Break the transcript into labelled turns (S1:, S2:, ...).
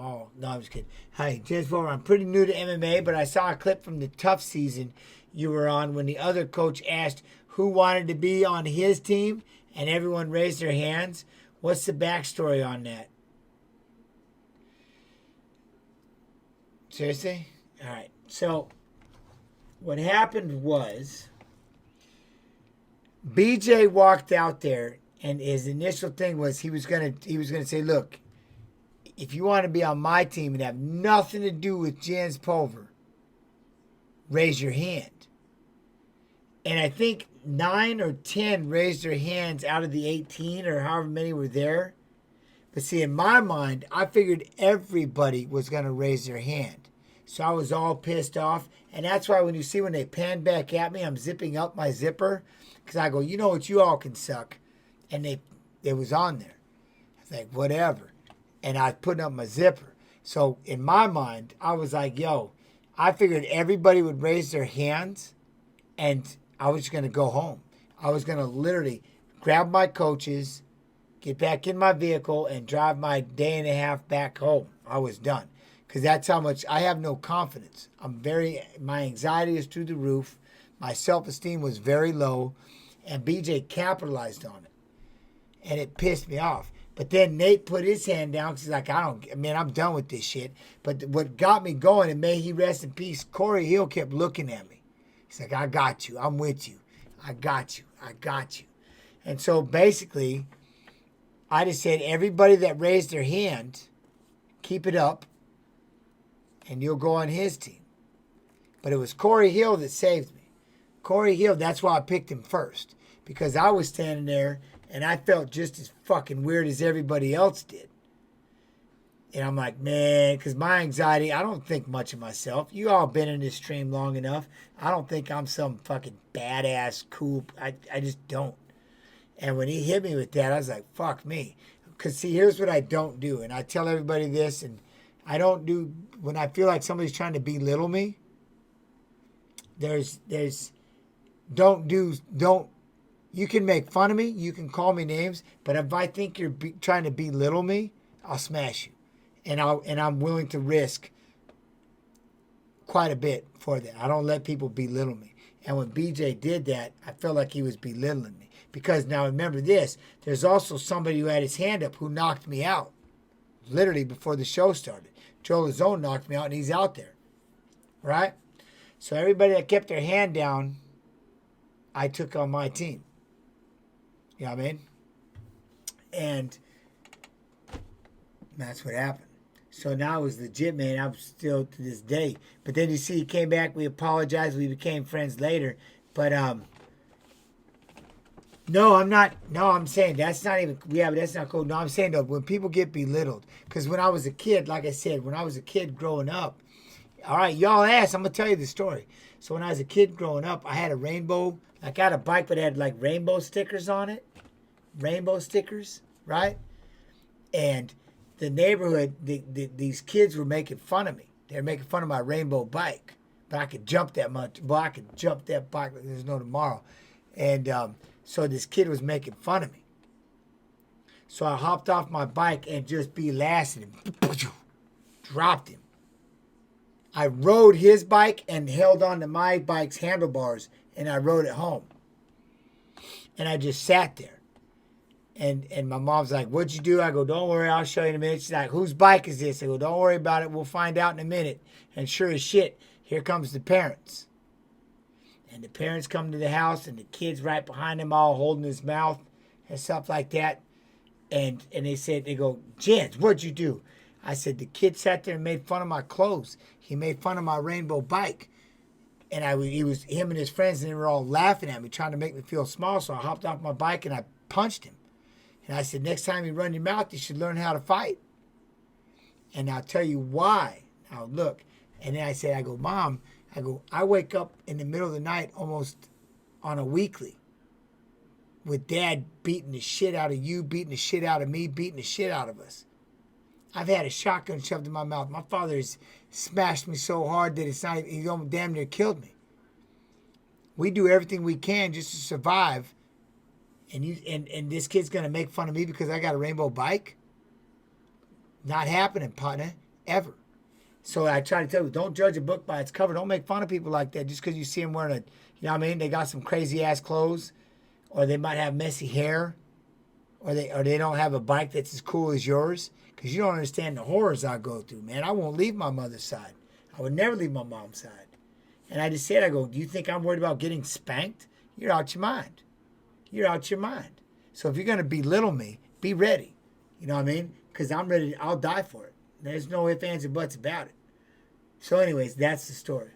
S1: all. No, I'm just kidding. Hi, James Pulver. I'm pretty new to MMA, but I saw a clip from the TUF season you were on when the other coach asked who wanted to be on his team, and everyone raised their hands. What's the backstory on that? Seriously? All right. So what happened was BJ walked out there, and his initial thing was he was gonna say, look, if you want to be on my team and have nothing to do with James Pulver, raise your hand. And I think 9 or 10 raised their hands out of the 18 or however many were there. But see, in my mind, I figured everybody was going to raise their hand. So I was all pissed off. And that's why when you see when they pan back at me, I'm zipping up my zipper. Because I go, you know what, you all can suck. And it was on there. I was like, whatever. And I was putting up my zipper. So in my mind, I was like, yo, I figured everybody would raise their hands. And I was just going to go home. I was going to literally grab my coaches, get back in my vehicle, and drive my day and a half back home. I was done. Because that's how much I have no confidence. My anxiety is through the roof. My self-esteem was very low. And BJ capitalized on it. And it pissed me off. But then Nate put his hand down because he's like, I'm done with this shit. But what got me going, and may he rest in peace, Corey Hill kept looking at me. He's like, I got you. I'm with you. I got you. I got you. And so basically, I just said, everybody that raised their hand, keep it up, and you'll go on his team. But it was Corey Hill that saved me. Corey Hill, that's why I picked him first. Because I was standing there, and I felt just as fucking weird as everybody else did. And I'm like, man, because my anxiety, I don't think much of myself. You all been in this stream long enough. I don't think I'm some fucking badass, cool. I just don't. And when he hit me with that, I was like, fuck me. Because, see, here's what I don't do. And I tell everybody this, and I don't do, when I feel like somebody's trying to belittle me, you can make fun of me, you can call me names, but if I think you're trying to belittle me, I'll smash you. And I'm willing to risk quite a bit for that. I don't let people belittle me. And when BJ did that, I felt like he was belittling me. Because now remember this, there's also somebody who had his hand up who knocked me out. Literally before the show started. Joe Lazone knocked me out and he's out there. Right? So everybody that kept their hand down, I took on my team. You know what I mean? And that's what happened. So now it was legit, man. I'm still to this day. But then you see, he came back. We apologized. We became friends later. But no, I'm not. No, I'm saying that's not even. Yeah, but that's not cool. No, I'm saying though, when people get belittled, because when I was a kid, like I said, when I was a kid growing up, all right, y'all ask. I'm gonna tell you the story. So when I was a kid growing up, I had a rainbow. I got a bike that had like rainbow stickers on it. Rainbow stickers, right? And the neighborhood, these kids were making fun of me. They were making fun of my rainbow bike. But I could jump that much. Boy, I could jump that bike like there's no tomorrow. And so this kid was making fun of me. So I hopped off my bike and just blasted him. Dropped him. I rode his bike and held on to my bike's handlebars. And I rode it home. And I just sat there. And my mom's like, what'd you do? I go, don't worry, I'll show you in a minute. She's like, whose bike is this? I go, don't worry about it. We'll find out in a minute. And sure as shit, here comes the parents. And the parents come to the house, and the kid's right behind him all holding his mouth and stuff like that. And they go, Jens, what'd you do? I said, the kid sat there and made fun of my clothes. He made fun of my rainbow bike. And he was him and his friends, and they were all laughing at me, trying to make me feel small. So I hopped off my bike, and I punched him. And I said, next time you run your mouth, you should learn how to fight. And I'll tell you why. Now, look. And then I go, Mom, I wake up in the middle of the night almost on a weekly with Dad beating the shit out of you, beating the shit out of me, beating the shit out of us. I've had a shotgun shoved in my mouth. My father has smashed me so hard that he almost damn near killed me. We do everything we can just to survive. And this kid's going to make fun of me because I got a rainbow bike? Not happening, partner. ever. So I try to tell you, don't judge a book by its cover. Don't make fun of people like that just because you see them wearing a, you know what I mean? They got some crazy ass clothes, or they might have messy hair, or they don't have a bike that's as cool as yours. Because you don't understand the horrors I go through, man. I won't leave my mother's side. I would never leave my mom's side. And I just said, I go, do you think I'm worried about getting spanked? You're out your mind. You're out your mind. So if you're going to belittle me, be ready. You know what I mean? Because I'm ready. I'll die for it. There's no ifs, ands, or buts about it. So anyways, that's the story.